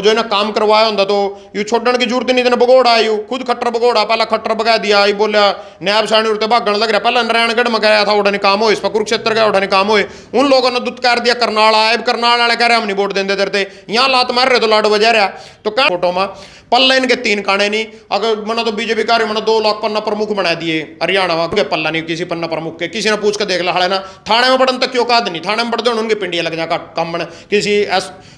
जो ना काम करवाया होंगे तो यू छोड़ने की जरूरत नहीं, भगोड़ा आयु खुद खट्टर भगोड़ा, पहला खट्टर भगा दिया, आई बोलिया नैब साणी उड़ते भागण लग रहा। पहला नारायणगढ़ में गया था, उड़ने काम हो, इस पर कुरुक्षेत्र गया उड़ने काम हो, उन लोगों ने दुत्कार दिया करनाल आए, करनाल वाले कह रहे हम नहीं वोट देते देते, यहाँ लात मार रहे तो लाडो बजा रहा। तो क्या फोटो में पल्ला इनके तीन काने नहीं, अगर मना तो बीजेपी कार्य मना 2 लाख पन्ना प्रमुख बना दिए हरियाणा में, पल्ला नहीं किसी पन्ना प्रमुख के, किसी ने पूछ कर देख ला हड़े ना थाने में पढ़न तक क्यों का नहीं, थाने में पढ़ते उनके पिंडिया लग जाएगा कम बने, किसी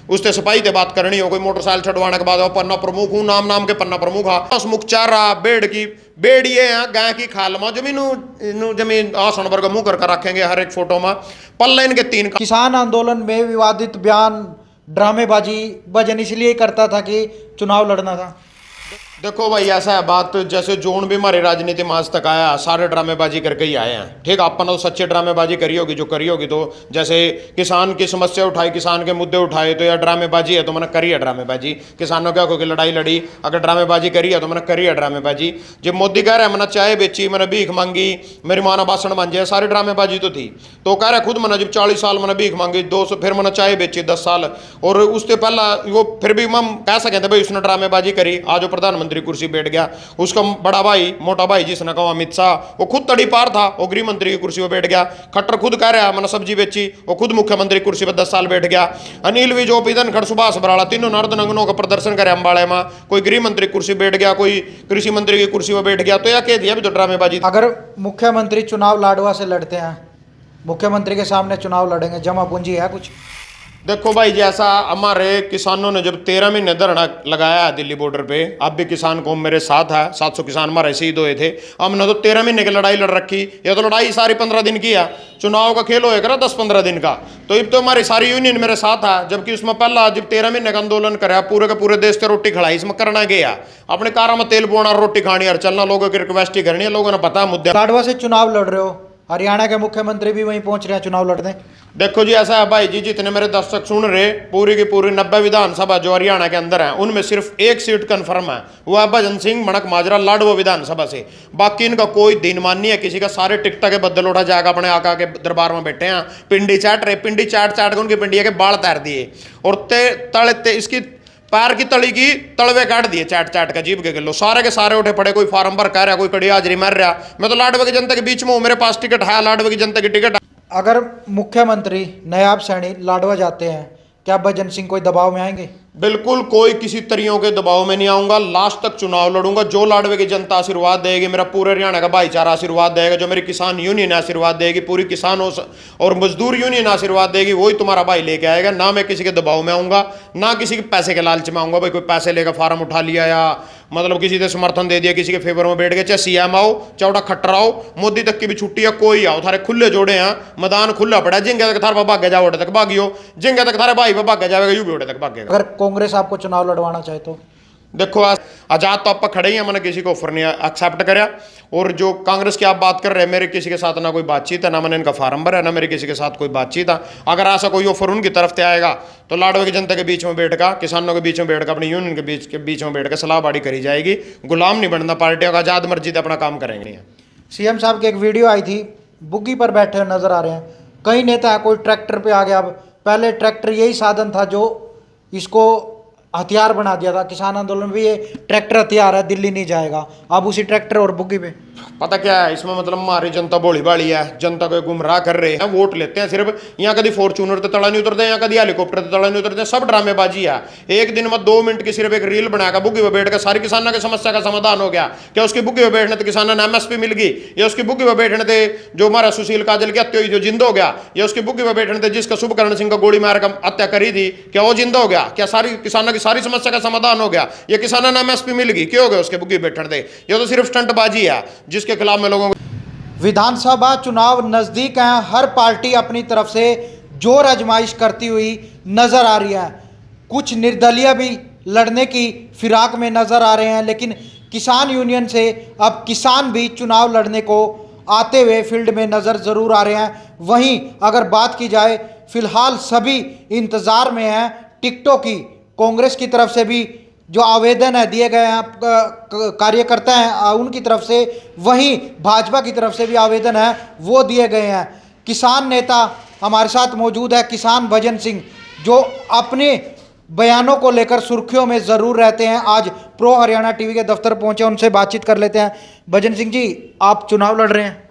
उससे सिपाही से बात करनी हो, कोई मोटरसाइकिल छुड़वाने के बाद पन्ना प्रमुख हूँ, नाम नाम के पन्ना प्रमुख हा मुख चारा बेड़ की बेड़िए हैं गाय की खाल में जमीन आसन वर्ग मुंह कर रखेंगे हर एक फोटो में। पल्ले इनके तीन किसान आंदोलन में विवादित बयान ड्रामेबाजी वजन इसलिए करता था कि चुनाव लड़ना था। देखो भाई ऐसा है बात, जैसे जोन भी हमारी राजनीति में आज तक आया सारे ड्रामेबाजी करके ही आए हैं, ठीक। अपन तो सच्चे ड्रामेबाजी करी होगी जो करी होगी, तो जैसे किसान की समस्या उठाई, किसान के मुद्दे उठाए तो यार ड्रामेबाजी है, तो मैंने करी है ड्रामेबाजी। किसानों क्या कोई लड़ाई लड़ी, अगर ड्रामेबाजी करी है तो मैंने करी है ड्रामेबाजी। जब मोदी कह रहा है मैंने चाय बेची, मैंने भीख मांगी, मेरी माँ ने भाषण बन जाए, सारी ड्रामेबाजी तो थी। तो कह रहा है खुद मैंने जब 40 साल मैंने भीख मांगी, 200 फिर मैंने चाय बेची 10 साल, और उससे पहला वो फिर भी हम कह सकते थे भाई उसने ड्रामेबाजी करी। आज वो प्रधानमंत्री कुर्सी बैठ गया, उसका बड़ा भाई मोटा भाई जिसने कहा अमित शाह, वो खुद तड़ी पार था, वो गृह मंत्री की कुर्सी पर बैठ गया। खट्टर खुद कह रहा है मैंने सब्जी बेची, वो खुद मुख्यमंत्री कुर्सी पर 10 साल बैठ गया। अनिल विज ओपी धनखड़ सुभाष बराड़ा तीनों नर्दनंगनों का प्रदर्शन करे अम्बाड़े में, कोई गृह मंत्री कुर्सी बैठ गया, कोई कृषि मंत्री की कुर्सी पर बैठ गया। तो यह कह दिया भी तो ड्रामेबाजी। अगर मुख्यमंत्री चुनाव लाडवा से लड़ते हैं, मुख्यमंत्री के सामने चुनाव लड़ेंगे, जमा पूंजी है कुछ? देखो भाई जैसा हमारे किसानों ने जब 13 महीने धरना लगाया है दिल्ली बॉर्डर पे, अब भी किसान कौम मेरे साथ है, 700 किसान हमारे शहीद हुए थे। हमने तो 13 महीने की लड़ाई लड़ रखी, ये तो लड़ाई सारी 15 दिन की है। चुनाव का खेल होएगा 10-15 दिन का, तो अब तो हमारी सारी यूनियन मेरे साथ है। जबकि उसमें पहला जब 13 महीने का आंदोलन कराया, पूरे के पूरे देश से रोटी खिलाई, इसमें करना गया अपने कारा में तेल बोना, रोटी खानी और चलना, लोगों की रिक्वेस्ट ही करनी है, लोगों ने पता है मुद्दे। लाडवा से चुनाव लड़ रहे हो, हरियाणा के मुख्यमंत्री भी वहीं पहुंच रहे हैं चुनाव लड़ने। देखो जी ऐसा है भाई जी, जितने मेरे दर्शक सुन रहे, पूरी की पूरी 90 विधानसभा जो हरियाणा के अंदर है, उनमें सिर्फ एक सीट कंफर्म है, वो है भजन सिंह मणक माजरा लाडवा विधानसभा से। बाकी इनका कोई दिनमान नहीं है किसी का, सारे टिकटा के बदल उठा जाएगा अपने आका के दरबार में बैठे हैं, पिंडी चाट रहे, पिंडी चाट चाट के उनकी पिंडिया के बाल तैर दिए, और तड़े इसकी पैर की तली की तलवे काट दिए चाट चाट का, जीभ के किलो सारे के सारे उठे पड़े, कोई फार्म भर कह रहा, कोई कड़ी हाजरी मार रहा। मैं तो लाडवा की जनता के बीच में हूँ, मेरे पास टिकट है, लाडवा की जनता की टिकट। अगर मुख्यमंत्री नायब सैनी लाडवा जाते हैं, क्या भजन सिंह कोई दबाव में आएंगे? बिल्कुल कोई किसी तरियों के दबाव में नहीं आऊंगा, लास्ट तक चुनाव लड़ूंगा। जो लाडवे की जनता आशीर्वाद देगी, मेरा पूरे हरियाणा का भाईचारा आशीर्वाद देगा, जो मेरी किसान यूनियन आशीर्वाद देगी, पूरी किसान और मजदूर यूनियन आशीर्वाद देगी, वही तुम्हारा भाई लेके आएगा। ना मैं किसी के दबाव में आऊंगा, ना किसी के पैसे के लालच में आऊंगा। भाई कोई पैसे लेकर फार्म उठा लिया या मतलब किसी से समर्थन दे दिया, किसी के फेवर में बैठ गए, चाहे सीएम आओ, चौड़ा खट्टर आओ, मोदी तक की भी छुट्टी है, कोई आओ, थारे खुले जोड़े हैं, मैदान खुला पड़ा है, जिंगे तक थारे भाग्य जाओ तक भागियो, जिंगे तक थारे भाई भाग्य जाएगा यू भी तक भागेगा। अगर कांग्रेस आपको चुनाव लड़वाना चाहे तो? देखो आजाद तो आप खड़े ही हैं, मैंने किसी को ऑफर नहीं एक्सेप्ट करा। और जो कांग्रेस की आप बात कर रहे हैं, मेरे किसी के साथ ना कोई बातचीत है, ना मैंने इनका फार्म भरा, ना मेरे किसी के साथ कोई बातचीत है। अगर ऐसा कोई ऑफर उनकी तरफ से आएगा तो लाडवा की जनता के बीच में बैठकर, किसानों के बीच में बैठकर, अपनी यूनियन के बीच में बैठकर सलाह बाड़ी करी जाएगी। गुलाम नहीं बनना पार्टियों का, आजाद मर्जी से अपना काम करेंगे। सीएम साहब की एक वीडियो आई थी, बुग्गी पर बैठे हुए नजर आ रहे हैं, कई नेता कोई ट्रैक्टर पे आ गया। अब पहले ट्रैक्टर यही साधन था जो इसको हथियार बना दिया था, किसान आंदोलन में भी ये ट्रैक्टर हथियार है, दिल्ली नहीं जाएगा। अब उसी ट्रैक्टर और बुग्गी पे पता क्या है इसमें, मतलब हमारी जनता भोली भाली है, जनता को गुमराह कर रहे हैं, वोट लेते हैं सिर्फ। यहाँ कभी फॉर्चूनर तो तला नहीं उतरते, यहाँ कभी हेलीकॉप्टर तो तला नहीं उतरते, सब ड्रामेबाजी है। एक दिन में 2 मिनट की सिर्फ एक रील बनाकर बुग्गी पर बैठकर सारी किसानों की समस्या का समाधान हो गया। क्या उसकी बुग्गी पर बैठने तो किसानों ने MSP मिल गई, या उसकी बुग्गी पर बैठने थे जो हमारा सुशील काजल की हत्या हुई जो जिंदा हो गया, या उसकी बुग्गी पर बैठने थे जिसका शुभकरण सिंह का गोली मार कर हत्या करी थी, क्या वो जिंदा हो गया? क्या सारी किसानों की सारी समस्या का समाधान हो गया? ये किसानों ने MSP मिल गई, क्यों हो गया उसके बुग्गी बैठने थे? ये तो सिर्फ स्टंटबाजी है जिसके खिलाफ में लोगों को। विधानसभा चुनाव नज़दीक हैं, हर पार्टी अपनी तरफ से जोर आजमाइश करती हुई नज़र आ रही है। कुछ निर्दलीय भी लड़ने की फिराक में नज़र आ रहे हैं, लेकिन किसान यूनियन से अब किसान भी चुनाव लड़ने को आते हुए फील्ड में नज़र ज़रूर आ रहे हैं। वहीं अगर बात की जाए, फिलहाल सभी इंतज़ार में हैं टिकटों की। कांग्रेस की तरफ से भी जो आवेदन है दिए गए हैं कार्यकर्ता हैं उनकी तरफ से, वहीं भाजपा की तरफ से भी आवेदन है वो दिए गए हैं। किसान नेता हमारे साथ मौजूद है, किसान भजन सिंह, जो अपने बयानों को लेकर सुर्खियों में ज़रूर रहते हैं। आज प्रो हरियाणा टीवी के दफ्तर पहुंचे, उनसे बातचीत कर लेते हैं। भजन सिंह जी, आप चुनाव लड़ रहे हैं।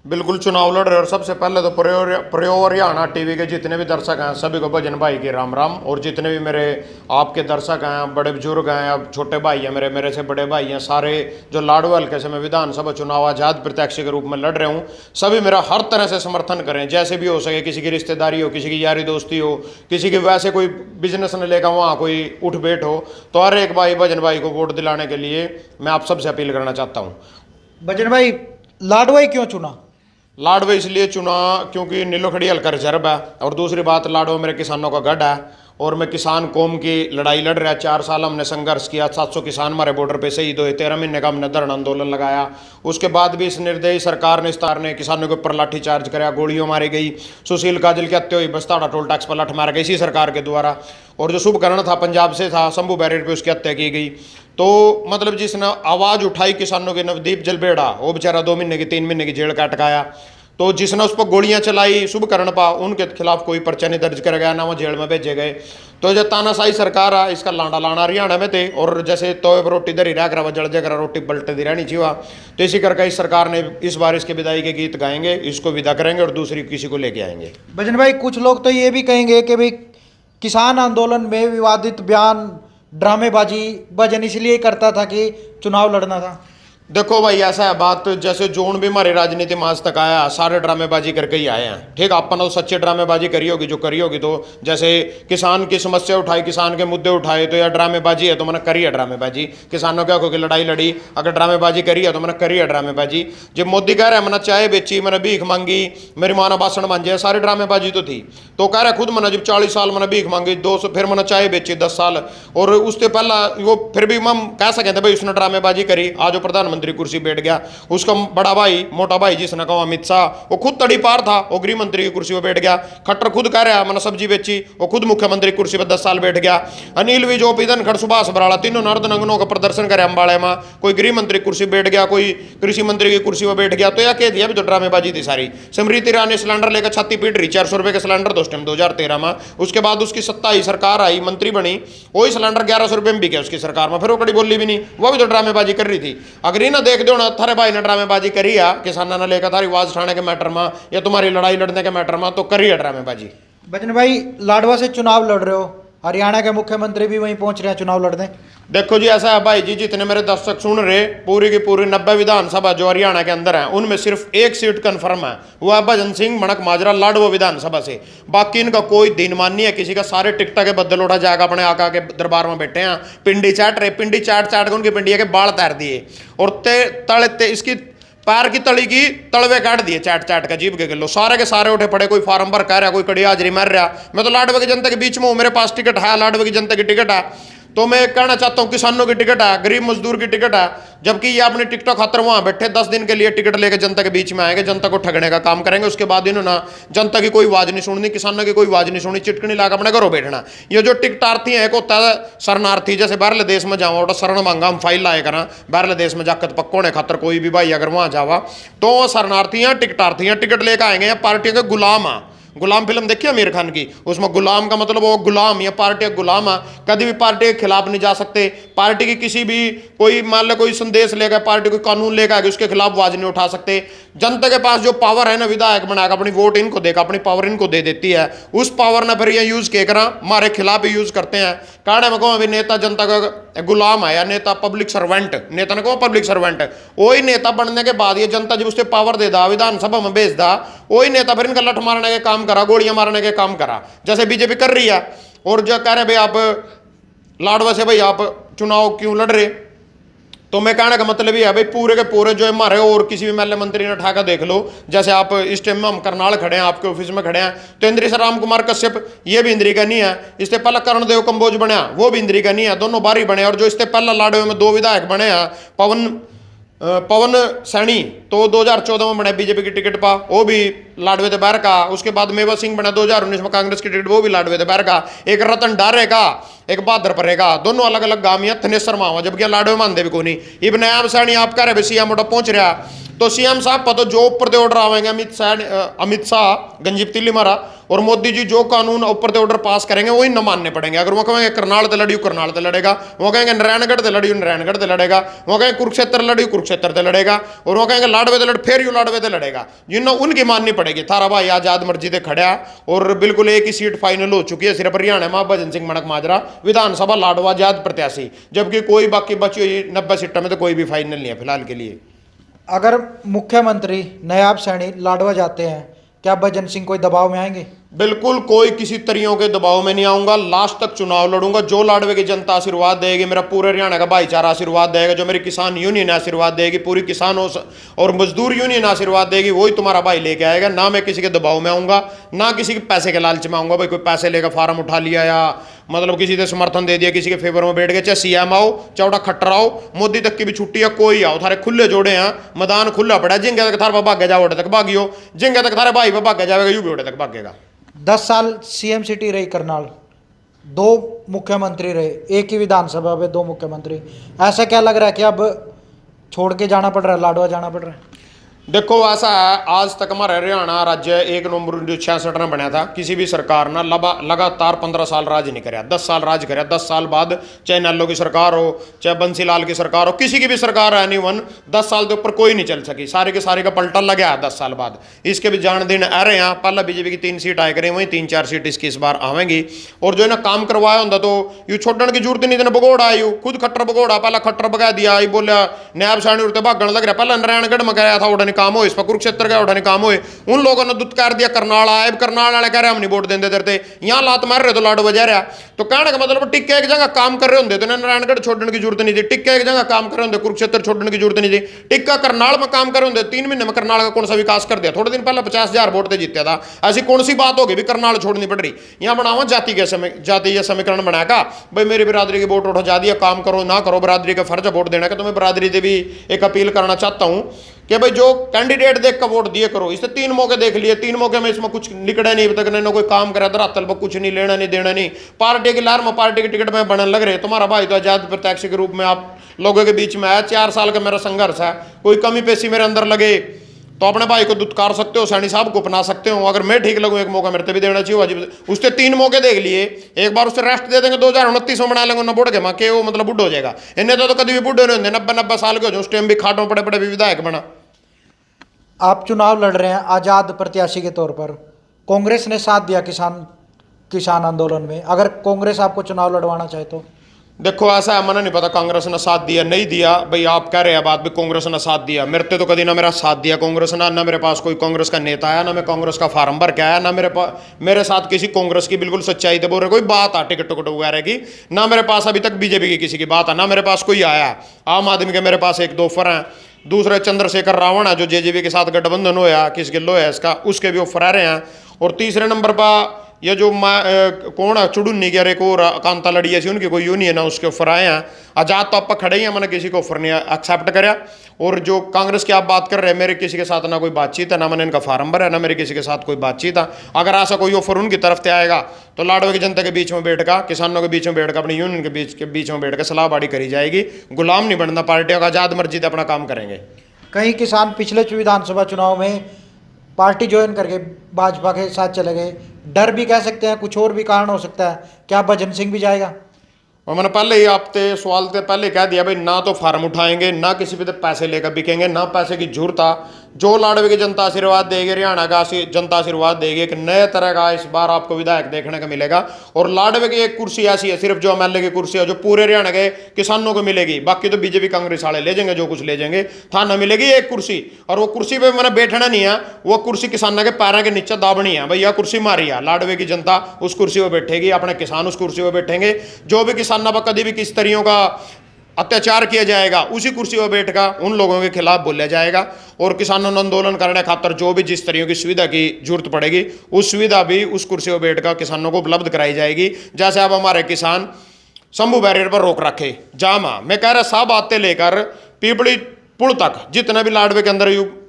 बिल्कुल चुनाव लड़ रहे हैं। और सबसे पहले तो प्रयो हरियाणा टीवी के जितने भी दर्शक हैं सभी को भजन भाई के राम राम। और जितने भी मेरे आपके दर्शक हैं, बड़े बुजुर्ग हैं, अब छोटे भाई हैं, मेरे से बड़े भाई हैं, सारे जो लाडू हल्के से मैं विधानसभा चुनाव आज़ाद प्रत्याशी के रूप में लड़ रहे हूँ, सभी मेरा हर तरह से समर्थन करें, जैसे भी हो सके। किसी की रिश्तेदारी हो, किसी की यारी दोस्ती हो, किसी की वैसे कोई बिजनेस ने लेकर वहाँ कोई उठ बैठ हो, तो हर एक भाई भजन भाई को वोट दिलाने के लिए मैं आप सबसे अपील करना चाहता हूँ। भजन भाई, लाडवाई क्यों चुना? लाडवा इसलिए चुना क्योंकि नीलोखड़ी हल्का रिजर्व है, और दूसरी बात लाडवा मेरे किसानों का गढ़ है, और मैं किसान कौम की लड़ाई लड़ रहा है। 4 साल हमने संघर्ष किया, 700 किसान हमारे बॉर्डर पे शहीद हुए, 13 महीने का हमने धरना आंदोलन लगाया। उसके बाद भी इस निर्दयी सरकार ने ने किसानों के ऊपर लाठी चार्ज कराया, गोलियों मारी गई, सुशील काजल की हत्या हुई, बस्ताड़ा टोल टैक्स पर लाठ मारा गया इसी सरकार के द्वारा। और जो शुभकरण था पंजाब से था, शंभू बैरियर पे उसकी हत्या की गई। तो मतलब जिसने आवाज़ उठाई किसानों के, नवदीप जलबेड़ा, वो बेचारा 2 महीने की 3 महीने की जेल का अटकाया। तो जिसने उस पर गोलियां चलाई शुभकरण पा, उनके खिलाफ कोई पर्चा नहीं दर्ज करा गया, ना वो जेल में भेजे गए। तो जो तानाशाही सरकार है, इसका लांडा लाना हरियाणा में थे, और जैसे तो रोटी दरी रह कर जड़ जगह रोटी पलटती रहनी चाहिए। तो इसी करके इस सरकार ने इस बार इसके विदाई के गीत गाएंगे, इसको विदा करेंगे और दूसरी किसी को लेके आएंगे। भजन भाई, कुछ लोग तो ये भी कहेंगे कि भाई किसान आंदोलन में विवादित बयान, ड्रामेबाजी भजन इसलिए करता था कि चुनाव लड़ना था। देखो भाई, ऐसा है बात, जैसे जोन भी हमारी राजनीति में आज तक आया, सारे ड्रामेबाजी करके ही आए हैं। ठीक, अपन तो सच्चे ड्रामेबाजी करी होगी जो करी होगी। तो जैसे किसान की समस्या उठाई, किसान के मुद्दे उठाए, तो यह ड्रामेबाजी है, तो मैंने करी है ड्रामेबाजी। किसानों के हकों की लड़ाई लड़ी, अगर ड्रामेबाजी करी है तो मैंने करी है ड्रामेबाजी। जब मोदी कह रहा है मैंने चाय बेची, मैंने भीख मांगी, मेरी माँ ने भाषण मांझे, सारी ड्रामेबाजी तो थी। तो कह रहा है खुद मैंने जब 40 साल मैंने भीख मांगी, 200 फिर मैंने चाय बेची 10 साल, और उससे पहला वो फिर भी हम कह सकें थे भाई उसने ड्रामेबाजी करी। आज वो प्रधानमंत्री कुर्सी बैठ गया, उसका बड़ा भाई, मोटा भाई जिसने कहा अमित शाह, वो खुद तड़ी पार था, वो गृह मंत्री की कुर्सी पर बैठ गया। खट्टर खुद कह रहा है मैंने सब्जी बेची, वो खुद मुख्यमंत्री कुर्सी पर 10 साल बैठ गया। अनिल विजय, धनखड़, सुभाष बराड़ा, तीनों नर्दनंगनों का प्रदर्शन करे अम्बाड़े में, कोई गृह मंत्री कुर्सी बैठ गया, कोई कृषि मंत्री की कुर्सी पर बैठ गया। तो यह कह दिया तो ड्रामेबाजी थी सारी। स्मृति ईरानी सिलेंडर लेकर छाती पीट रही, 400 रुपए का सिलेंडर दोस्त टाइम 2013 में। उसके बाद उसकी सत्ता आई, सरकार आई, मंत्री बनी, वही सिलेंडर 1100 रुपए में बिके उसकी सरकार में, फिर वो कड़ी बोली भी नहीं, वो भी तो ड्रामेबाजी कर रही थी। अगर इन्हें देख दो ना, थारे भाई ने ड्रामेबाजी करी है किसानों ने लेकर थारी आवाज उठाने के मैटर में या तुम्हारी लड़ाई लड़ने के मैटर में, तो करी है ड्रामेबाजी। भजन भाई, लाडवा से चुनाव लड़ रहे हो, हरियाणा के मुख्यमंत्री भी वहीं पहुंच रहे हैं चुनाव लड़ने। देखो जी, ऐसा है भाई जी, जितने मेरे दर्शक सुन रहे, पूरी की पूरी 90 विधानसभा जो हरियाणा के अंदर है, उनमें सिर्फ एक सीट कंफर्म है, वो है भजन सिंह मणक माजरा लाडवा विधानसभा से। बाकी इनका कोई दिनमान नहीं है किसी का, सारे टिकटा के बदल उठा जाएगा, अपने आका के दरबार में बैठे हैं, पिंडी चाट रहे, पिंडी चाट चाट के उनकी पिंडिया के बाल तैर दिए, और तड़ते इसकी पैर की तली की तलवे काट दिए चाट चाट का, जीभ के किलो सारे के सारे उठे पड़े। कोई फार्म भर कह रहा, कोई कड़ी हाजरी मार रहा। मैं तो लाडवा की जनता के बीच में हूँ, मेरे पास टिकट है, लाडवा की जनता की टिकट है। तो मैं कहना चाहता हूँ किसानों की टिकट है, गरीब मजदूर की टिकट है, जबकि ये अपने टिकटॉक खातर वहां बैठे 10 दिन के लिए टिकट लेकर जनता के बीच में आएंगे, जनता को ठगने का काम करेंगे। उसके बाद इन्होंने जनता की कोई आवाज नहीं सुननी, किसानों की कोई आवाज नहीं सुननी, चिटकनी लाकर अपने घरों बैठना। ये जो टिकटार्थी है, एक होता है शरणार्थी, जैसे बाहरले देश में जावा और शरण मांगा हम फाइल लाए करा, बाहरले देश में जाकर पक्को होने खातर कोई भी भाई अगर वहां जावा, तो वो शरणार्थी हैं, टिकटार्थी हैं, टिकट लेकर आएंगे, या पार्टियों के गुलाम है। गुलाम फिल्म देखी आमिर खान की, उसमें गुलाम का मतलब वो गुलाम या पार्टी का गुलाम है, कभी भी पार्टी के खिलाफ नहीं जा सकते। पार्टी की किसी भी कोई मान लो कोई संदेश लेकर, पार्टी कोई कानून लेकर उसके खिलाफ आवाज नहीं उठा सकते। जनता के पास जो पावर है ना, विधायक बनाकर अपनी वोट इनको देकर अपनी पावर इनको दे देती है, उस पावर ने फिर ये यूज के करा हमारे खिलाफ ही यूज करते हैं। कहने में कहो अभी नेता जनता का गुलाम है, या नेता पब्लिक सर्वेंट, नेता ने कहो पब्लिक सर्वेंट, वही नेता बनने के बाद ये जनता जब उससे पावर दे दा, विधानसभा में भेज दा, वही नेता फिर इनका लठ मारने के काम करा, गोलियां मारने के काम करा, जैसे बीजेपी कर रही है। और जो कह रहे भाई आप लाडवा से भाई आप चुनाव क्यों लड़ रहे, तो मैं कहने का मतलब ये है भाई पूरे के पूरे जो हमारे और किसी भी एमएलए मंत्री ने ठाका देख लो, जैसे आप इस टाइम में हम करनाल खड़े हैं, आपके ऑफिस में खड़े हैं, तो इंद्री से राम कुमार कश्यप ये भी इंद्री का नहीं है, इससे पहले कर्णदेव कंबोज बने, वो भी इंद्री का नहीं है, दोनों बारी बने। और जो इससे पहले लाडवे में 2 विधायक बने हैं, पवन सैनी, तो 2014 में बने बीजेपी की टिकट पा, वो भी लाडवे दे बाहर का, उसके बाद मेवा सिंह बना 2019 में कांग्रेस की टिकट, वो भी लाडवे दे बाहर का, एक रतन डारे का, एक बहादुर परे का, दोनों अलग अलग गांव में थनेसर मावा, जबकि लाडवे मानते भी को नहीं। इब नया सैनी आप कह रहे सीएम मोटा पहुंच रहा, तो सीएम साहब पता जो ऊपर दे ऑर्डर आवेंगे, अमित शाह गंजीप तिल्ली मारा और मोदी जी जो कानून ऊपर दे ऑर्डर पास करेंगे वही न मानने पड़ेंगे। अगर वो कहेंगे करनाल से लड़ियो करनाल से लड़ेगा, वो कहेंगे नारायणगढ़ से लड़ियो नारायणगढ़ से लड़ेगा, वो कहेंगे कुरुक्षेत्र लड़ियो कुरुक्षेत्र से लड़ेगा, और वो कहेंगे लाडवे से लड़ फिर यू लाडवे से लड़ेगा, जिन्हों उनकी माननी पड़ेगी। थारा भाई आजाद मर्जी से खड़ा और बिल्कुल एक ही सीट फाइनल हो चुकी है, सिर्फ हरियाणा में भजन सिंह मनक माजरा विधानसभा लाडवा आजाद प्रत्याशी, जबकि कोई बाकी बची हुई 90 सीटों में तो कोई भी फाइनल नहीं है फिलहाल के लिए। अगर मुख्यमंत्री नायब सैनी लाडवा जाते हैं, क्या भजन सिंह कोई दबाव में आएंगे? बिल्कुल कोई किसी तरियों के दबाव में नहीं आऊंगा, लास्ट तक चुनाव लड़ूंगा। जो लाडवे की जनता आशीर्वाद देगी, मेरा पूरे हरियाणा का भाईचारा आशीर्वाद देगा, जो मेरी किसान यूनियन आशीर्वाद देगी, पूरी किसानों और मजदूर यूनियन आशीर्वाद देगी, वही तुम्हारा भाई लेके आएगा। ना मैं किसी के दबाव में आऊंगा, ना किसी के पैसे के लालच में आऊंगा। भाई कोई पैसे लेकर फार्म उठा लिया या मतलब किसी से समर्थन दे दिया, किसी के फेवर में बैठ गए, चाहे सीएम आओ चाहे खट्टर आओ, मोदी तक की भी छुट्टी है, कोई आओ, थारे खुले जोड़े हैं, मैदान खुला पड़ा है। जिंगे तक थारा भाग्य जाओ तक भागियो, जिंगे तक थारे भाई भाग्य जाएगा यू भी ओडे तक भागेगा। 10 साल सीएम सिटी रही करनाल, 2 मुख्यमंत्री रहे, एक ही विधानसभा में 2 मुख्यमंत्री, ऐसा क्या लग रहा है कि अब छोड़ के जाना पड़ रहा है, लाडवा जाना पड़ रहा है? देखो ऐसा है, आज तक हमारा हरियाणा राज्य 1 नवंबर 1966 में बना था, किसी भी सरकार ने लगातार 15 साल राज नहीं कराया, 10 साल राज कराया। 10 साल बाद चाहे नल्लो की सरकार हो, चाहे बंसीलाल की सरकार हो, किसी की भी सरकार है नहीं, 10 साल के ऊपर कोई नहीं चल सकी, सारे के सारे का पलटा लगा है 10 साल बाद। इसके भी जान दिन आ रहे हैं। पहला बीजेपी की 3 सीट आए करें, वहीं 3-4 सीट इसकी इस बार आवेंगी। और जो है ना काम करवाया होंगे तो यू छोड़ने की जरूरत नहीं, भगोड़ा यू खुद खट्टर भगोड़ा, पहला खट्टर भगा दिया, बोलिया नायब सैनी उड़ते भागने लग रहा। पहला नारायणगढ़ में गया था, उड़ने काम हो, इस पर कुरुक्षेत्र का उठाने काम हुए, उन लोगों ने दुत्कार दिया करनाल आए, करनाल वाले कह रहे हम नहीं वोट देंगे देते, यहाँ लात मार रहे तो लाडो बजा रहा। तो कहने का मतलब टिक्के एक जगह काम कर रहे होंगे तो नारायणगढ़ छोड़ने की जरूरत नहीं थी, टिक्का एक जगह काम कर रहे होंगे कुरुक्षेत्र छोड़ने की जरूरत नहीं थी, टिक्का करनाल में काम कर रहे होंगे। 3 महीने में करनाल का कौन सा विकास कर दिया? थोड़े दिन पहले 50,000 वोट से जीता था। ऐसी कौन सी बात होगी भी करनाल छोड़नी पड़ रही? यहाँ बनावा जातीय समीकरण बनाएगा, भाई मेरी बिरादरी की वोट उठो जा दिया, काम करो ना करो, बिरादरी का फर्ज वोट देने का। तो मैं बिरादरी से भी एक अपील करना चाहता हूँ कि भाई जो कैंडिडेट देख कर वोट दिए करो। इससे 3 मौके देख लिए, 3 मौके में इसमें कुछ निकले नहीं, तक ना कोई काम करा धरातल पर, कुछ नहीं लेना नहीं देना नहीं, पार्टी की लहर में पार्टी की टिकट में बनने लग रहे। तुम्हारा भाई तो आजाद प्रत्याशी के रूप में आप लोगों के बीच में आया, 4 साल का मेरा संघर्ष है, कोई कमी पेशी मेरे अंदर लगे तो अपने भाई को दुत्कार सकते हो, सैनी साहब को अपना सकते हो। अगर मैं ठीक लगूँ एक मौका मेरे भी देना चाहिए। उससे 3 मौके देख लिए, एक बार उससे रेस्ट दे देंगे, 2029 में बना लेंगे ना बुढ़ के माँ के, वो मतलब बुढ़ हो जाएगा। इन्हें तो कभी भी बुढ़े नहीं होंगे, 90 साल के हो जाए, उस टाइम भी खाटों पड़े पड़े भी विधायक बना। आप चुनाव लड़ रहे हैं आज़ाद प्रत्याशी के तौर पर, कांग्रेस ने साथ दिया किसान आंदोलन में, अगर कांग्रेस आपको चुनाव लड़वाना चाहे तो? देखो ऐसा है, मना नहीं पता कांग्रेस ने साथ दिया नहीं दिया, भाई आप कह रहे हैं बात भी कांग्रेस ने साथ दिया, मेरे तो कभी ना मेरा साथ दिया कांग्रेस ने, ना मेरे पास कोई कांग्रेस का नेता आया, ना मैं कांग्रेस का फार्म भर के आया, ना मेरे साथ किसी कांग्रेस की बिल्कुल सच्चाई तो बोल रहे कोई बात आ टिकट टुकट वगैरह की, ना मेरे पास अभी तक बीजेपी की किसी की बात है, ना मेरे पास कोई आया। आम आदमी के मेरे पास 1-2 ऑफर हैं, दूसरे चंद्रशेखर रावण है जो जेजेपी के साथ गठबंधन होया, किस गिल्लो है इसका, उसके भी ऑफर आ रहे हैं। और तीसरे नंबर पर ये जो कौन है चुड़ुन्नी की एक और कांता लड़ी ऐसी उनकी कोई यूनियन है, उसके ऑफर आए हैं। आजाद तो आप खड़े ही हैं, मैंने किसी को ऑफर नहीं एक्सेप्ट कराया। और जो कांग्रेस की आप बात कर रहे हैं, मेरे किसी के साथ ना कोई बातचीत है, ना मैंने इनका फार्म भरा है, ना मेरे किसी के साथ कोई बातचीत है। अगर ऐसा कोई ऑफर उनकी तरफ से आएगा तो लाडवे की जनता के बीच में बैठकर, किसानों के बीच में बैठकर, अपनी यूनियन के बीच में बैठकर सलाह बाड़ी करी जाएगी। गुलाम नहीं बनना पार्टियों का, आजाद मर्जी से अपना काम करेंगे। कई किसान पिछले विधानसभा चुनाव में पार्टी ज्वाइन करके भाजपा के साथ चले गए, डर भी कह सकते हैं, कुछ और भी कारण हो सकता है, क्या भजन सिंह भी जाएगा? और मैंने पहले ही आपसे सवाल से पहले कह दिया भाई, ना तो फार्म उठाएंगे, ना किसी पे तो पैसे लेकर बिकेंगे, ना पैसे की जरूरत है। जो लाडवे की जनता आशीर्वाद देगी, हरियाणा का जनता आशीर्वाद देगी, एक नए तरह का इस बार आपको विधायक देखने को मिलेगा। और लाडवे की एक कुर्सी ऐसी है, सिर्फ जो एमएलए की कुर्सी है, जो पूरे हरियाणा के किसानों को मिलेगी, बाकी तो बीजेपी कांग्रेस वाले ले जाएंगे जो कुछ ले जाएंगे। थाना मिलेगी एक कुर्सी, और वो कुर्सी पे मैंने बैठना नहीं है, वो कुर्सी किसानों के पैरों के नीचे दाबनी है। भाई यह कुर्सी मारी है, लाडवे की जनता उस कुर्सी पर बैठेगी, अपने किसान उस कुर्सी पर बैठेंगे। जो भी किसानों पर कभी भी किस तरीकों का अत्याचार किया जाएगा, उसी कुर्सी पर बैठकर उन लोगों के खिलाफ बोला जाएगा। और किसानों ने आंदोलन करने खातर जो भी जिस तरीके की सुविधा की जरूरत पड़ेगी, उस सुविधा भी उस कुर्सी पर बैठकर किसानों को उपलब्ध कराई जाएगी। जैसे अब हमारे किसान शंभू बैरियर पर रोक रखे, जामा मैं कह रहा सब आते लेकर पीपड़ी पुल तक, जितने भी लाडवे के अंदर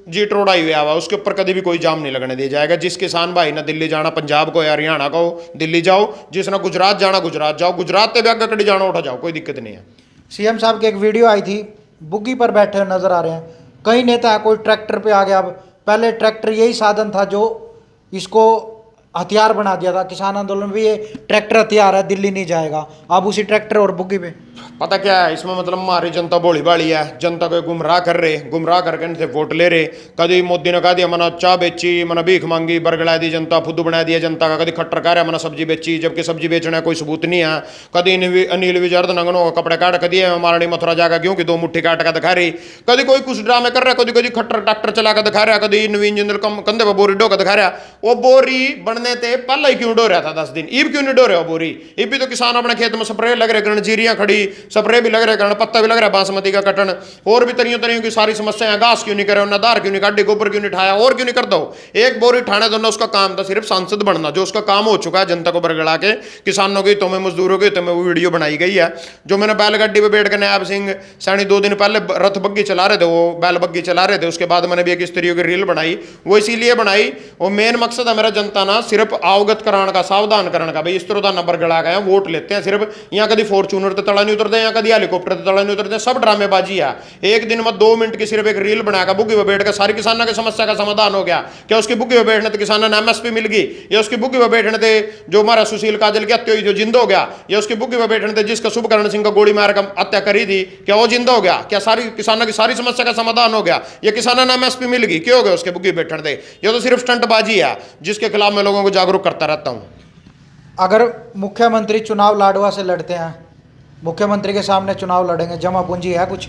जीट रोड हाईवे आवा, उसके ऊपर कभी भी कोई जाम नहीं लगने दिया जाएगा। जिस किसान भाई ना दिल्ली जाना, पंजाब को या हरियाणा को दिल्ली जाओ, जिसने गुजरात जाना गुजरात जाओ, गुजरात से भी आगे कड़ी जाना उठा जाओ, कोई दिक्कत नहीं है। सीएम साहब की एक वीडियो आई थी, बुग्गी पर बैठे हुए नजर आ रहे हैं। कई नेता है, कोई ट्रैक्टर पे आ गया। अब पहले ट्रैक्टर यही साधन था जो इसको हथियार बना दिया था। किसान आंदोलन में भी ये ट्रैक्टर हथियार है, दिल्ली नहीं जाएगा। अब उसी ट्रैक्टर और बुग्गी पे पता क्या है इसमें, मतलब हमारी जनता भोली भाली है, जनता को गुमराह कर रहे, गुमराह करके इनसे वोट ले रहे। कभी मोदी ने कहा दिया मना चाह बेची, मना भीख मांगी, बरगड़ा दी जनता, फुद्दू बना दिया जनता का। कभी खट्टर कह रहा मना सब्जी बेची, जबकि सब्जी बेचने का कोई सबूत नहीं है। कभी अनिल विजर्द नंगनों का कपड़े काट कदी मारणी मथुरा जाकर क्योंकि 2 मुट्ठी काट का दिखा रही। कभी कोई कुछ ड्रामे कर रहा है, कभी कभी खट्टर ट्रैक्टर चला कर दिखा रहा, कभी नवीन जिंदल कंधे पर बोरी डो का दिखा रहा। वो बोरी बनने से पहले ही क्यों डो रहा था 10 दिन, ईब क्यों नहीं डो रहा बोरी? ईब भी तो किसान अपने खेत में स्प्रे लग रहे करण, जीरियां खड़ी स्प्रे भी लग रहे करण, पत्ता भी लग रहा है बासमती का कटन, और भी तरियों तरियों की सारी समस्याएं। घास क्यों नहीं करे, नदार क्यों नहीं काटी, गोबर क्यों नहीं ठाया, और क्यों नहीं कर दो? एक बोरी ठाने दो ना, उसका काम था सिर्फ सांसद बनना, जो उसका काम हो चुका है जनता को बरगड़ा के, किसानों की तुम्हें मजदूरों की तुम्हें वो वीडियो बनाई गई है। जो मैंने बैलगाड़ी पे बैठ कर नायब सिंह सैनी 2 दिन पहले रथ बग्गी चला रहे थे, वो बैल बग्गी चला रहे थे, उसके बाद मैंने भी एक इस तरीके की रील बनाई। वो इसीलिए बनाई, वो मेन मकसद है मेरा जनता ना सिर्फ अवगत कराने का, सावधान करने का। भाई इस तरह का नंबर गड़ा गया, वोट लेते हैं सिर्फ, यहाँ कभी फॉर्चूनर तो तला नहीं उतरते, यहाँ कभी हेलीकॉप्टर तो तला नहीं उतरते, सब ड्रामेबाजी है। एक दिन में 2 मिनट की सिर्फ एक रील बनाकर बुग्गी में बैठ कर सारी किसानों की समस्या का समाधान हो गया। क्या उसकी बुग्गी में बैठने तो किसानों ने एमएसपी मिल गई, या उसकी बुग्गी में बैठने थे जो हमारा सुशील काजल की हत्या हुई जो जिंदा हो गया, या उसकी बुग्गी में बैठने थे जिसका शुभकरण सिंह का गोली मार कर हत्या करी थी, क्या वो जिंदा हो गया? क्या सारी किसानों की सारी समस्या का समाधान हो गया? ये किसानों ने एमएसपी मिल गई, क्यों हो गया उसके बुग्गी बैठने थे? ये तो सिर्फ स्टंटबाजी है, जिसके खिलाफ मैं लोगों को जागरूक करता रहता हूं। अगर मुख्यमंत्री चुनाव लाडवा से लड़ते हैं, मुख्यमंत्री के सामने चुनाव लड़ेंगे, जमा पूंजी है कुछ?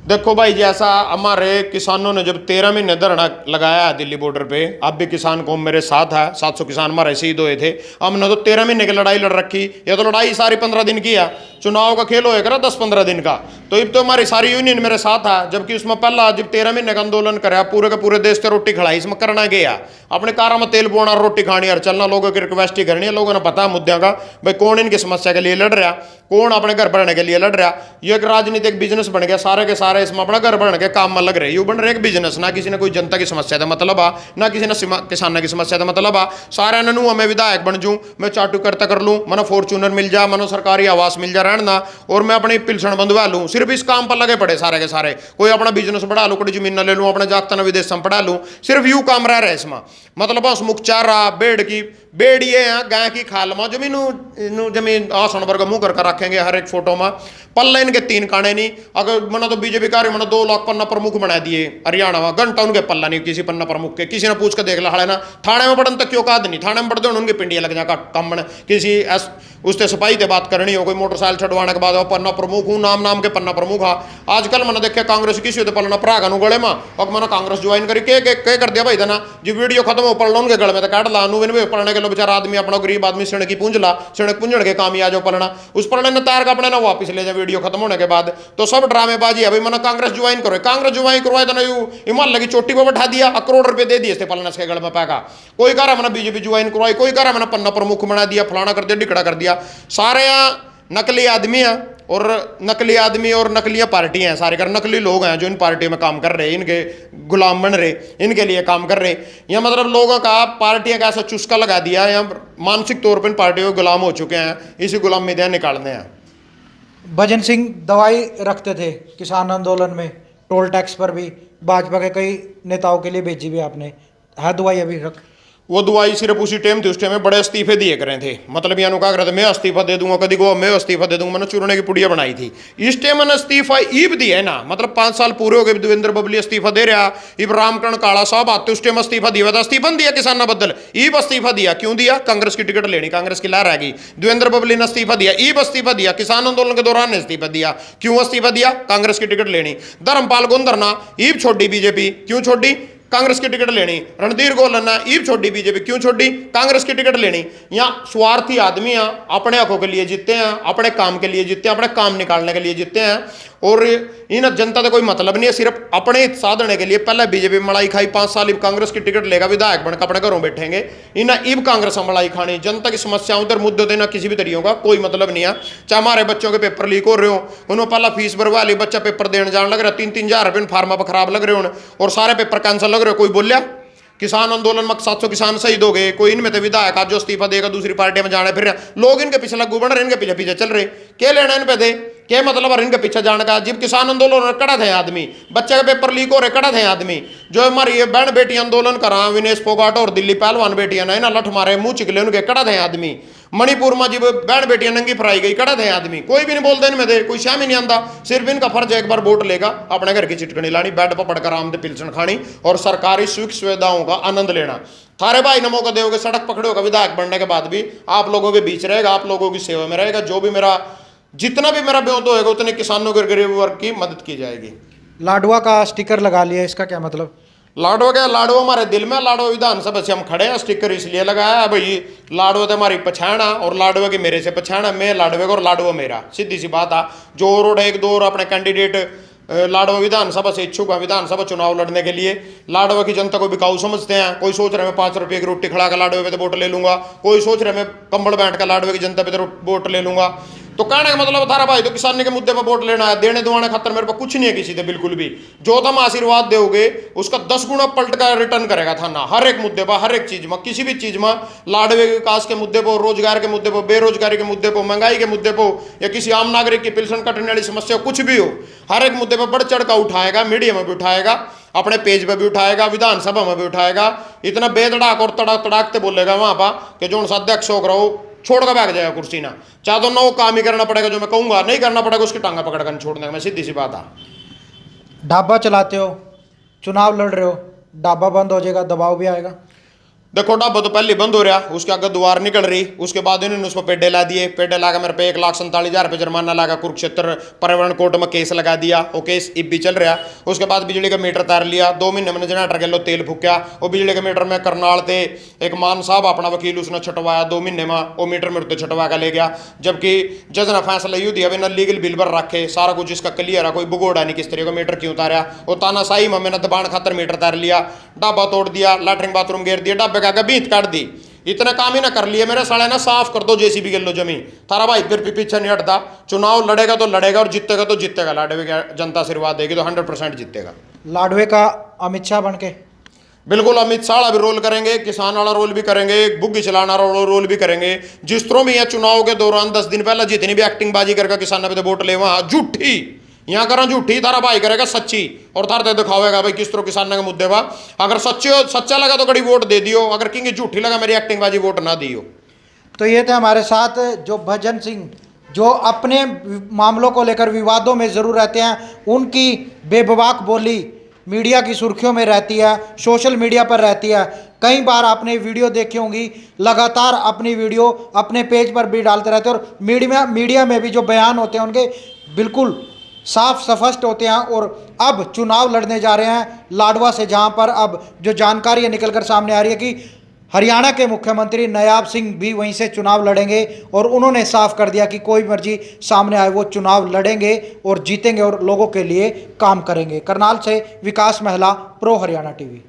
देखो भाई, जैसा हमारे किसानों ने जब 13 महीने धरना लगाया है दिल्ली बॉर्डर पे, अब भी किसान कौम मेरे साथ है, 700 किसान हमारे शहीद हुए थे। हमने तो 13 महीने की लड़ाई लड़ रखी, ये तो लड़ाई सारी 15 दिन की है। चुनाव का खेल होएगा 10-15 दिन का, तो अब तो हमारी सारी यूनियन मेरे साथ है। जबकि उसमें पहला जब 13 महीने का आंदोलन कराया, पूरे के पूरे देश से रोटी खिलाई, इसमें करना गया अपने कारा में तेल बोना, रोटी खानी और चलना, लोगों की रिक्वेस्ट ही करनी है। लोगों ने पता है मुद्दों का, भाई कौन इनकी समस्या के लिए लड़ रहा, कौन अपने घर बढ़ने के लिए लड़ रहा। ये एक राजनीतिक बिजनेस बन गया, सारे के सारे इसमें अपना घर बढ़ने के काम में लग रहे। यू बन रहे एक बिजनेस, ना किसी ने कोई जनता की समस्या का मतलब आ, ना किसी ने किसानों की समस्या का मतलब आ। सारे ने मैं विधायक बन जूँ, मैं चाटू करता कर लूँ, मनो फॉर्चूनर मिल जा, मनो सरकारी आवास मिल जा रहना, और मैं अपनी पिलसन बंधवा लूँ। सिर्फ इस काम पर लगे पड़े सारे के सारे। कोई अपना बिजनेस बढ़ा लूँ, कोई जमीन न ले लूँ, अपने जागता न विदेश में पढ़ा लूँ, सिर्फ यू काम रह रहा है इसमें। मतलब बस मुखचारा बेड़ की बेड़िए हैं, गाय की खाल में जमीन आसन वर्ग मुंह कर रखेंगे हर एक फोटो में। पल्ले इनके 3 काने नहीं। अगर मना तो बीजेपी कार्य मना 2 लाख पन्ना प्रमुख बना दिए हरियाणा में, घंटा उनके पल्ला नहीं किसी पन्ना प्रमुख के। किसी ने पूछ कर देख ला हड़े ना थाने में पढ़न तक क्यों काद नहीं, थाने में पढ़ दो उनके पिंडिया लग जाकर कम बने। किसी उससे सिपाही से बात करनी हो, कोई मोटरसाइकिल छड़वाने के बाद पन्ना प्रमुख हूँ, नाम नाम के पन्ना प्रमुख हा। आजकल मैंने देखे कांग्रेस किसी होते पलना प्राग गले में, और मैंने कांग्रेस ज्वाइन करी के कर दिया भाई देना जी, वीडियो खत्म हो पढ़ लो उनके गले में तो काट ला पढ़ने के लो बेचारा आदमी अपना गरीब आदमी सिण की पूंज ला, सिणक पूंजड़ के काम ही आ जाओ पलना, उस पलने ने तैयार का अपने ना वापस ले जाए वीडियो खत्म होने के बाद। तो सब ड्रामेबाजी है भाई। मैंने कांग्रेस ज्वाइन करो, कांग्रेस ज्वाइन करवाए तो नहीं हिमालय की चोटी पर बैठा दिया, करोड़ रुपए दे दिए पलना के गले में पैका। कोई कह रहा मैंने बीजेपी ज्वाइन करवाई, कोई कह रहा मैंने पन्ना प्रमुख बना दिया, फलाना कर दिया, ढिकड़ा कर दिया। सारे नकली आदमी हैं, और नकली आदमी और नकली पार्टियां हैं, सारे कर नकली लोग हैं जो इन पार्टियों में काम कर रहे हैं, इनके गुलाम बन रहे, इनके लिए काम कर रहे। या मतलब लोगों का पार्टियां का ऐसा चुस्का लगा दिया, या मानसिक तौर पर इन पार्टियों के गुलाम हो चुके हैं, इसी गुलामी में निकालने हैं। भजन सिंह दवाई रखते थे किसान आंदोलन में, टोल टैक्स पर भी भाजपा के कई नेताओं के लिए भेजी भी आपने, है दवाई अभी रख? वो दवाई सिर्फ उसी टाइम थी, उस टाइम में बड़े इस्तीफे दिए करे थे। मतलब यहाँ क्या करे थे, मैं इस्तीफा दे दूंगा, कभी को मैं इस्तीफा दे दूंगा, मैंने चूरने की पुड़िया बनाई थी। इस टाइम मैंने इस्तीफा ईब दिया है ना, मतलब 5 साल पूरे हो गए, देवेंद्र बबली इस्तीफा दे रहा, इब रामकरण काला साहब आते उस टाइम इस्तीफा दिया था, इस्तीफा दिया किसाना बदल, ईब इस्तीफा दिया। क्यों दिया? कांग्रेस की टिकट लेनी, कांग्रेस की लहर आ गई, देवेंद्र बबली ने इस्तीफा दिया, ईब इस्तीफा दिया, किसान आंदोलन के दौरान ने इस्तीफा दिया। क्यों इस्तीफा दिया? कांग्रेस की टिकट लेनी। धर्मपाल गोंदरना ईब छोड़ी बीजेपी, क्यों छोड़ी? कांग्रेस की टिकट लेनी। रणधीर गोलन ने ईब छोड़ी बीजेपी, क्यों छोड़ी? कांग्रेस की टिकट लेनी। यहाँ स्वार्थी आदमी हैं, अपने हकों के लिए जीतते हैं, अपने काम के लिए जीतते हैं, अपने काम निकालने के लिए जीतते हैं, और इन जनता का कोई मतलब नहीं है, सिर्फ अपने हित साधने के लिए। पहले बीजेपी में मलाई खाई, 5 साल कांग्रेस की टिकट लेगा, विधायक बनकर अपने घरों बैठेंगे। इन्हें ईब कांग्रेस में मलाई खानी, जनता की समस्याओं उधर मुद्दों देना किसी भी तरीके का कोई मतलब नहीं है। चाहे हमारे बच्चों के पेपर लीक हो रहे हो, उन्होंने पहला फीस भरवा ली, बच्चा पेपर देने जाने लग रहा, 3-3 हज़ार रुपये फार्मा पर खराब लग रहे हो, और सारे पेपर कैंसिल लग रहे हो। कोई बोलिया? किसान आंदोलन में 700 किसान शहीद हो गए, कोई इनमें तो विधायक आज जो इस्तीफा देगा दूसरी पार्टी में जाने फिर रहे, लोग इनके पीछे लगू बढ़ रहे, इनके पीछे पीछे चल रहे, क्या लेना इन पे दे, क्या मतलब है इनके पीछे जाने का? जब किसान आंदोलन कड़ा थे आदमी, बच्चे के पेपर लीक हो रहे, कड़ा थे आदमी, जो हमारी ये बहन बेटी आंदोलन करा, विनेश फोगाट और दिल्ली पहलवान बेटियां ना, लठ मारे, मुंह चिकले, उनके कड़ा थे आदमी। मणिपुर में जब बहन बेटियां नंगी फराई गई, कड़ा थे आदमी, कोई भी नहीं बोलते इनमें दे, कोई शाम ही नहीं आंदा। सिर्फ इनका फर्ज है एक बार वोट लेगा, अपने घर की चिटकनी लानी, बेड पर पड़कर आराम से पिलसन खानी और सरकारी सुख सुविधाओं का आनंद लेना। थारे भाई ने मौका दोगे, सड़क पकड़ोगे, विधायक बनने के बाद भी आप लोगों के बीच रहेगा, आप लोगों की सेवा में रहेगा। जो भी मेरा जितना भी मेरा ब्योत होएगा उतने किसानों के गरीब वर्ग की मदद की जाएगी। लाडवा का स्टिकर लगा लिया, इसका क्या मतलब? लाडवा क्या? लाडवा हमारे दिल में, लाडवा विधानसभा से हम खड़े हैं। स्टिकर इसलिए लगाया है भाई, लाडवा तो हमारी पछाण है और लाडवा की मेरे से पछाण है, मैं लाडवे का और लाडवा मेरा, सीधी सी बात है। जो रोड एक दो और अपने कैंडिडेट लाडवा विधानसभा से इच्छुक है विधानसभा चुनाव लड़ने के लिए। लाडवा की जनता को बिकाऊ समझते हैं। कोई सोच रहे मैं 5 रुपये की रोटी खड़ा कर लाडवे पे तो वोट ले लूंगा, कोई सोच रहे मैं कंबल बैठ कर लाडवे की जनता पे तो वोट ले लूंगा। तो कहने का मतलब थारा भाई तो किसान के मुद्दे पर वोट लेना है, देने दुआने खातर मेरे पास कुछ नहीं है किसी से, बिल्कुल भी। जो तुम आशीर्वाद दोगे उसका 10 गुना पलट कर रिटर्न करेगा थाना, हर एक मुद्दे पर, हर एक चीज में, किसी भी चीज में। लाडवे के विकास के मुद्दे पर, रोजगार के मुद्दे पर, बेरोजगारी के मुद्दे पर, महंगाई के मुद्दे पर, या किसी आम नागरिक की पेंशन कटने वाली समस्या, कुछ भी हो, हर एक मुद्दे पर बढ़ चढ़ कर उठाएगा। मीडिया में भी उठाएगा, अपने पेज पर भी उठाएगा, विधानसभा में भी उठाएगा। इतना बेतड़ाक और तड़ाक तड़ाकते बोलेगा वहां पर कि जो अध्यक्ष होकर हो छोड़ कर भाग जाएगा कुर्सी ना। चाहे तो ना वो काम ही करना पड़ेगा जो मैं कहूंगा, नहीं करना पड़ेगा उसकी टांगा पकड़ कर छोड़ने का, मैं सीधी सी बात है। ढाबा चलाते हो, चुनाव लड़ रहे हो, ढाबा बंद हो जाएगा, दबाव भी आएगा। देखो ढाबा तो पहले बंद हो रहा, उसके आगे दुआर निकल रही, उसके बाद इन्होंने उस पर पेडे ला दिए, पेडे लाकर मेरे पे 1,47,000 रुपये जुर्माना लगा, कुरुक्षेत्र पर्यावरण कोर्ट में केस लगा दिया, वो केस अब भी चल रहा। उसके बाद बिजली का मीटर तार लिया, 2 महीने में जनरेटर के लो तेल फूक्या, वो बिजली के मीटर में करनाल थे एक मान साहब अपना वकील उसने छटवाया, 2 महीने में वो मीटर मेरे तो छटवा कर ले गया। जबकि जज ने फैसला यूँ दिया बिना लीगल बिल पर रखे, सारा कुछ इसका क्लियर है, कोई बुगोड़ा नहीं किस तरह का मीटर क्यों उतारा। वो तानाशाही में मैंने दबाण खातर मीटर तार लिया, ढाबा तोड़ दिया, लैटरिन बाथरूम घेर दिया, ढाबे का बीत काट दी। इतना काम ही ना कर लिए मेरे साले ना, साफ कर दो जेसीबी कर लो जमीन। थारा भाई फिर पीछे नहीं हटता, चुनाव लड़ेगा तो लड़ेगा और जीतेगा तो जीतेगा। लाडवे की जनता आशीर्वाद देगी तो 100% जीतेगा। लाडवे का अमित शाह बन के बिल्कुल अमित शाह भी रोल करेंगे, किसान वाला रोल भी करेंगे, बुग्गी चलाना रोल भी करेंगे। जिस तरह भी यहाँ चुनाव के दौरान 10 दिन पहले जितनी भी एक्टिंग बाजी करके किसान पे वोट ले, वहां झूठी यहाँ करा झूठी, तारा भाई करेगा सच्ची और तारते दिखावेगा भाई किस तरह किसान के मुद्दे पर। अगर सच्चा लगा तो कड़ी वोट दे दियो, अगर किंग झूठी लगा मेरी एक्टिंग बाजी वोट ना दियो। तो ये थे हमारे साथ जो भजन सिंह, जो अपने मामलों को लेकर विवादों में ज़रूर रहते हैं। उनकी बेबाक बोली मीडिया की सुर्खियों में रहती है, सोशल मीडिया पर रहती है। कई बार आपने वीडियो देखी होंगी, लगातार अपनी वीडियो अपने पेज पर भी डालते रहते हैं और मीडिया में भी जो बयान होते हैं उनके बिल्कुल साफ स्पष्ट होते हैं। और अब चुनाव लड़ने जा रहे हैं लाडवा से, जहां पर अब जो जानकारी निकलकर सामने आ रही है कि हरियाणा के मुख्यमंत्री नायाब सिंह भी वहीं से चुनाव लड़ेंगे। और उन्होंने साफ कर दिया कि कोई मर्जी सामने आए वो चुनाव लड़ेंगे और जीतेंगे और लोगों के लिए काम करेंगे। करनाल से विकास महला, प्रो हरियाणा टीवी।